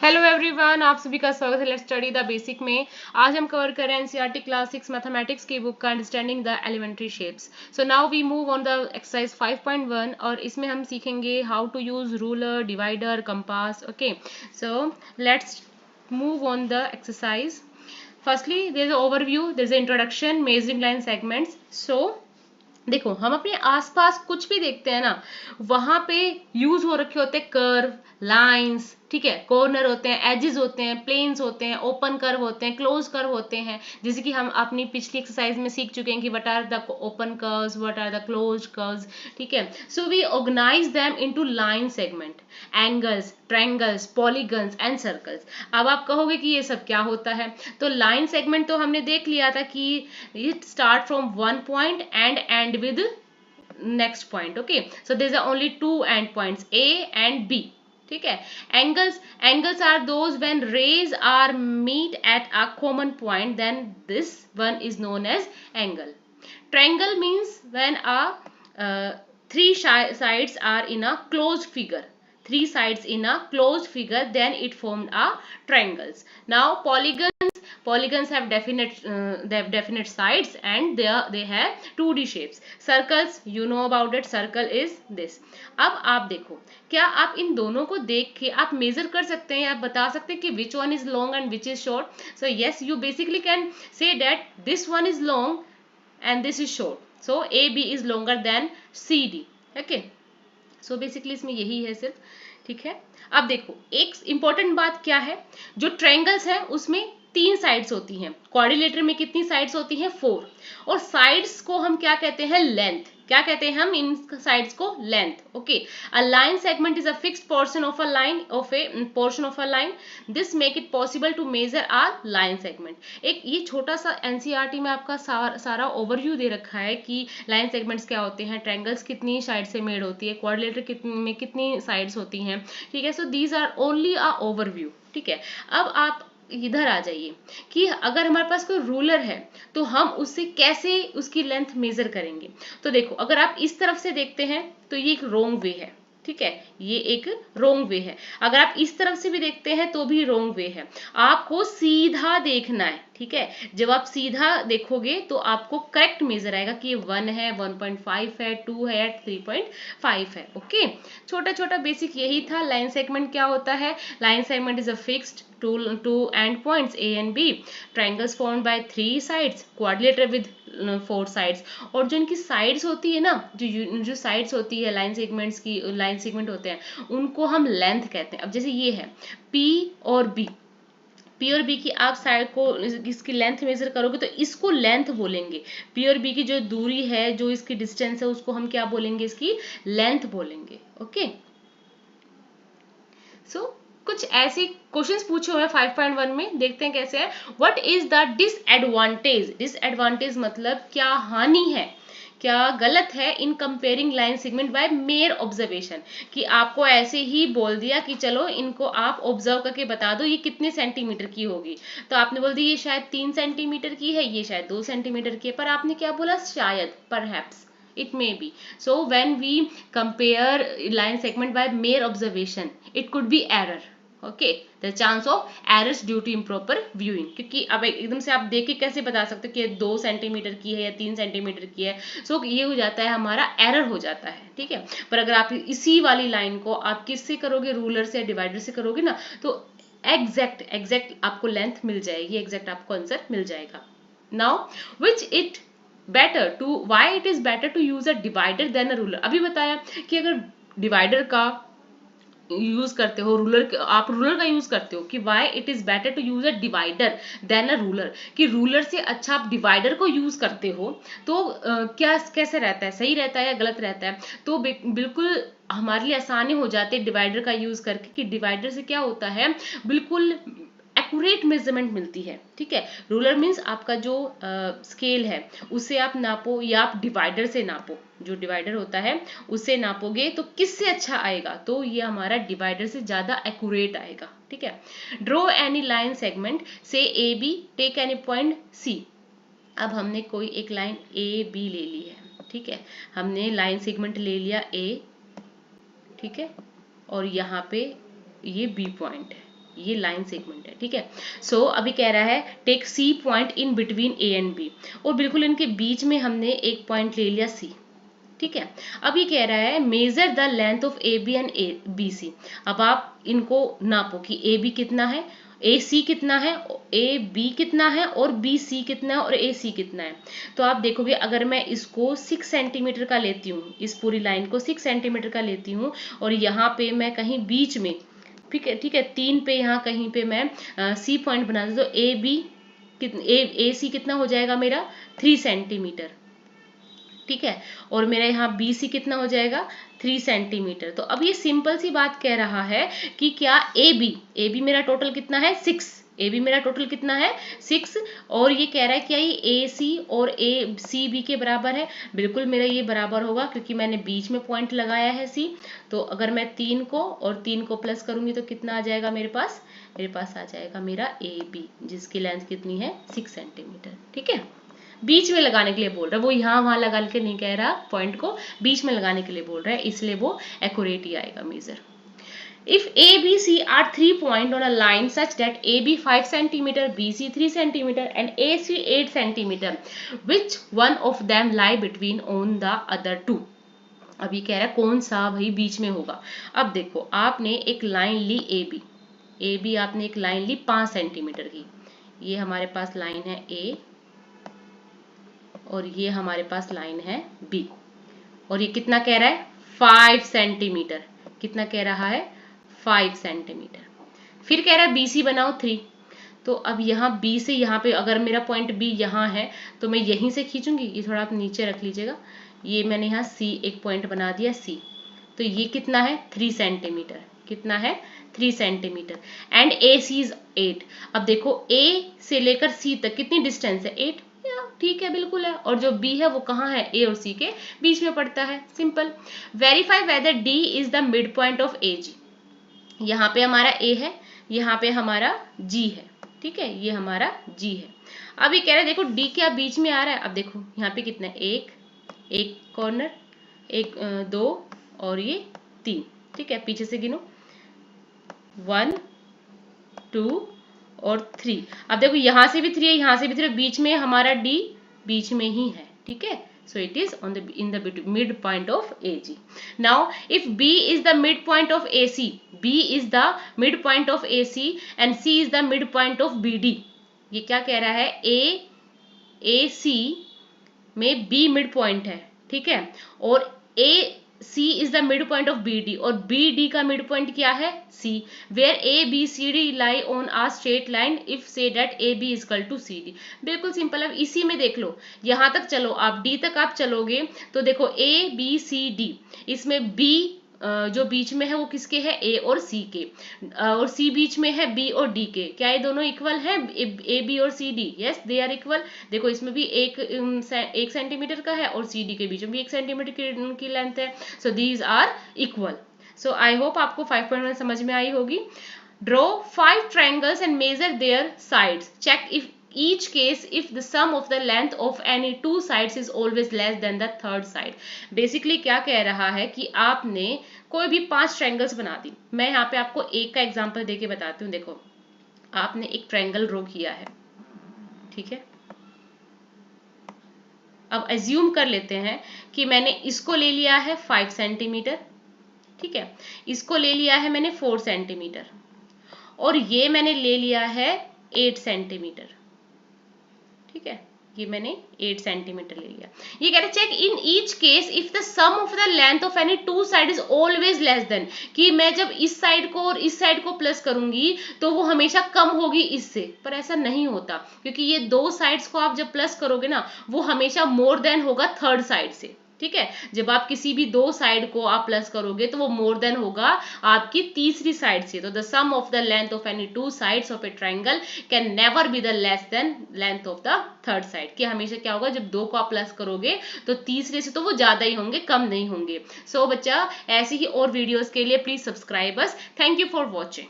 Hello everyone, आप सभी का स्वागत है लेट्स स्टडी द बेसिक में। आज हम कवर करें एनसीईआरटी क्लास 6 मैथमेटिक्स की बुक का understanding the elementary shapes. So now we move on the exercise 5.1 और इसमें हम सीखेंगे how to use ruler, divider, compass. Okay, so let's move on the exercise. Firstly there is overview, there is introduction, measuring line segments. So देखो, हम अपने आसपास कुछ भी देखते हैं ना, वहां पे यूज हो रखे होते हैं कर्व, लाइंस, ठीक है, कॉर्नर होते हैं, एजेस होते हैं, प्लेन्स होते हैं, ओपन कर्व होते हैं, क्लोज कर्व होते हैं। जैसे कि हम अपनी पिछली एक्सरसाइज में सीख चुके हैं कि what are the open curves, what are the close curves. ठीक है, so we organise them into line segment, angles, triangles, polygons and circles. अब आप कहोगे कि ये सब क्या होता है, तो लाइन सेगमेंट तो हमने देख लिया था कि it start from one point and end with next point. Okay, so there's only two end points, A and B. ठीक है, angles are those when rays are meet at a common point, then this one is known as angle. Triangle means when a three sides are in a closed figure, three sides in a closed figure, then it formed a triangles. Now polygons have definite sides and they have 2D shapes. Circles, you know about it, circle is this. अब आप देखो, क्या आप इन दोनों को देख के आप मेजर कर सकते हैं, आप बता सकते हैं कि which one is long and which is short? So yes, you basically can say that this one is long and this is short, so AB is longer than CD. okay, so basically इसमें यही है सिर्फ। ठीक है, अब देखो एक important बात क्या है, जो ट्रायंगल्स है उसमें 3 साइड्स होती हैं, क्वाड्रिलेटरल में कितनी साइड्स होती हैं? 4। और साइड्स को हम क्या कहते हैं? लेंथ। क्या कहते हैं हम इन साइड्स को? Length. Okay, a line segment is a fixed portion of a line, this make it possible to measure a line segment. एक ये छोटा सा एनसीईआरटी में आपका सारा ओवरव्यू दे रखा है कि लाइन सेगमेंट्स क्या होते हैं, ट्रायंगल्स कितनी साइड से मेड होती है, क्वाड्रिलेटर में कितनी साइड्स होती हैं। ठीक है, so these are only a overview. ठीक है, अब आप इधर आ जाइए कि अगर हमारे पास कोई रूलर है तो हम उससे कैसे उसकी लेंथ मेजर करेंगे। तो देखो, अगर आप इस तरफ से देखते हैं तो ये एक रोंग वे है। ठीक है, ये एक रोंग वे है। अगर आप इस तरफ से भी देखते हैं तो भी रोंग वे है। आपको सीधा देखना है। ठीक है, जब आप सीधा देखोगे तो आपको करेक्ट मेजर आएगा कि ये 1 है, 1.5 है, 2 है, 3.5 है। ओके, छोटा छोटा बेसिक यही था। लाइन सेगमेंट क्या होता है? Line segment is a fixed two end points A and B, triangles formed by 3 sides, quadrilateral with 4 sides। और जो इनकी साइड्स होती है ना, जो साइड्स होती है लाइन सेगमेंट्स की, लाइन सेगमेंट होते हैं उनको हम लेंथ कहते हैं। अब जैसे ये है P और B, P और B की आप साइड को इसकी लेंथ मेजर करोगे तो इसको लेंथ बोलेंगे। P और B की जो दूरी है, जो इसकी डिस्टेंस है, उसको हम क्या बोलेंगे? इसकी लेंथ बोलेंगे। ओके, सो कुछ ऐसे क्वेश्चंस पूछे हुए हैं 5.1 में, देखते हैं कैसे है। What is the disadvantage? Disadvantage मतलब क्या हानि है, क्या गलत है in comparing line segment by mere observation, कि आपको ऐसे ही बोल दिया कि चलो इनको आप ऑब्जर्व करके बता दो ये कितने सेंटीमीटर की होगी, तो आपने बोल दिया ये शायद 3 सेंटीमीटर की है, ये शायद 2 सेंटीमीटर की है, पर आपने क्या बोला? शायद, perhaps, it may be. So when we compare line segment by mere observation, it could be error. Okay, the chance of errors due to improper viewing, क्योंकि अब एकदम से आप देख के कैसे बता सकते हो कि 2 सेंटीमीटर की है या 3 सेंटीमीटर की है। सो ये हो जाता है, हमारा एरर हो जाता है। ठीक है, पर अगर आप इसी वाली लाइन को आप किससे करोगे? रूलर से या डिवाइडर से करोगे ना, तो एग्जैक्ट आपको लेंथ मिल जाएगी, एग्जैक्ट आपको आंसर मिल जाएगा। Now which it better to, why it is better to use a divider than a ruler? अभी बताया कि अगर डिवाइडर का यूज करते हो, आप रूलर का यूज करते हो, कि why it is better to use a divider than a ruler, कि रूलर से अच्छा आप डिवाइडर को यूज करते हो तो क्या कैसे रहता है? सही रहता है या गलत रहता है? तो बिल्कुल हमारे लिए आसानी हो जाती है डिवाइडर का यूज करके, कि डिवाइडर से क्या होता है, बिल्कुल एक्यूरेट मेजरमेंट मिलती है। ठीक है, रूलर मीन्स आपका जो स्केल है उसे आप नापो, या आप डिवाइडर से नापो, जो डिवाइडर होता है उससे नापोगे तो किससे अच्छा आएगा? तो ये हमारा डिवाइडर से ज्यादा एक्यूरेट आएगा। ठीक है, ड्रॉ एनी लाइन सेगमेंट से A B, take any point C. अब हमने कोई एक लाइन ए बी ले ली है। ठीक है, हमने लाइन सेगमेंट ले लिया ए, ठीक है, और यहाँ पे ये बी पॉइंट है। ये लाइन सेगमेंट है, ठीक है। सो अभी कह रहा है take C point in between A and B, और बिल्कुल इनके बीच में हमने एक पॉइंट ले लिया सी, ठीक है। अब ये कह रहा है measure the length of A B and A B C. अब आप इनको नापो कि ए बी कितना है, ए सी कितना है, ए बी कितना है, और बी सी कितना है, और ए सी कितना है। तो आप देखोगे अगर मैं इसको 6 सेंटीमीटर का लेती हूँ, इस पूरी लाइन को 6 सेंटीमीटर का लेती हूँ, और यहाँ पे मैं कहीं बीच में, ठीक है, ठीक है, 3 पे यहाँ कहीं पे मैं सी पॉइंट बना दूँ, तो ए बी ए सी कितना हो जाएगा मेरा 3 सेंटीमीटर, ठीक है, और मेरा यहाँ बी सी कितना हो जाएगा 3 सेंटीमीटर। तो अब ये सिंपल सी बात कह रहा है कि क्या ए बी मेरा टोटल कितना है 6, ए बी मेरा टोटल कितना है 6, और ये कह रहा है क्या ये ए सी और ए सी बी के बराबर है। बिल्कुल मेरा ये बराबर होगा क्योंकि मैंने बीच में पॉइंट लगाया है सी। तो अगर मैं 3 को और 3 को प्लस करूंगी तो कितना आ जाएगा मेरे पास आ जाएगा मेरा ए बी, जिसकी लेंथ कितनी है 6 सेंटीमीटर, ठीक है। बीच में लगाने के लिए बोल रहा है, वो यहाँ वहां लगा के नहीं कह रहा, पॉइंट को बीच में लगाने के लिए बोल रहा है, इसलिए वो एक्यूरेट ही आएगा major. If A, B, C are 3 points on a line such that AB 5 cm, BC 3 cm and AC 8 cm, which one of them lie between on the other two? अब ये कह रहा है कौन सा भाई बीच में होगा। अब देखो आपने एक लाइन ली ए बी आपने एक लाइन ली 5 सेंटीमीटर की, ये हमारे पास लाइन है ए और ये हमारे पास लाइन है बी, और ये कितना कह रहा है 5 सेंटीमीटर, कितना कह रहा है 5 सेंटीमीटर। फिर कह रहा है बी सी बनाओ 3। तो अब यहाँ बी से यहाँ पे अगर मेरा पॉइंट बी यहाँ है तो मैं यहीं से खींचूंगी, ये थोड़ा आप नीचे रख लीजिएगा, ये मैंने यहाँ सी एक पॉइंट बना दिया सी, तो ये कितना है 3 सेंटीमीटर, कितना है 3 centimetre, and A C is 8। अब देखो ए से लेकर सी तक कितनी डिस्टेंस है 8, ठीक है बिल्कुल है, और जो बी है वो कहाँ है ए और सी के बीच में पड़ता है, simple. Verify whether D is the mid point of A G, यहाँ पे हमारा ए है, यहाँ पे हमारा जी है, ठीक है, ये हमारा जी है। अब ये कह रहा है देखो डी क्या बीच में आ रहा है, अब देखो यहाँ पे कितना है एक कॉर्नर, एक 2 और ये 3, ठीक है, पीछे से गिनो 1 2 और 3। अब देखो यहाँ से भी 3 है, यहाँ से भी 3 है, बीच में हमारा डी बीच में ही है, ठीक है। So it is in the midpoint of AG. Now, if B is the midpoint of AC, B is the midpoint of AC, and C is the midpoint of BD. ये क्या कह रहा है AC में B midpoint है, ठीक है, और AC is the midpoint of BD, और BD का midpoint क्या है C, where ABCD lie on a straight line if say that AB is equal to CD। बिल्कुल सिंपल। अब इसी में देख लो, यहाँ तक चलो आप D तक आप चलोगे तो देखो ABCD, इसमें B जो बीच में है वो किसके है A और C के, और C बीच में है B और D के, क्या ये दोनों इक्वल है A B और C D? Yes they are equal. देखो इसमें भी एक सेंटीमीटर का है और CD के बीच में भी 1 सेंटीमीटर की लेंथ है, so these are equal. So I hope आपको 5.1 समझ में आई होगी। Draw 5 triangles and measure their sides. Check if each case if the sum of the length of any 2 sides is always less than the third side. Basically क्या कह रहा है कि आपने कोई भी 5 ट्रायंगल्स बना दी। मैं यहाँ पे आपको एक का एग्जांपल देके बताती हूँ। देखो आपने एक ट्रायंगल ड्रॉ किया है, ठीक है। अब एज्यूम कर लेते हैं कि मैंने इसको ले लिया है 5 सेंटीमीटर, ठीक है, इसको ले लिया है मैंने 4 सेंटीमीटर, और ये मैंने ले लिया है 8 सेंटीमीटर, ठीक है, ये मैंने 8 सेंटीमीटर ले लिया। ये कह रहे check in each case if the sum of the length of any 2 side is always less than, कि मैं जब इस साइड को और इस साइड को प्लस करूंगी तो वो हमेशा कम होगी इससे, पर ऐसा नहीं होता क्योंकि ये 2 साइड्स को आप जब प्लस करोगे ना वो हमेशा मोर देन होगा थर्ड साइड से, ठीक है। जब आप किसी भी 2 साइड को आप प्लस करोगे तो वो मोर देन होगा आपकी तीसरी साइड से। तो the sum of the length of any 2 sides of a triangle can never be the less than length of the third side, कि हमेशा क्या होगा जब 2 को आप प्लस करोगे तो तीसरे से तो वो ज्यादा ही होंगे, कम नहीं होंगे। सो बच्चा ऐसी ही और वीडियोस के लिए please subscribe us. Thank you for watching.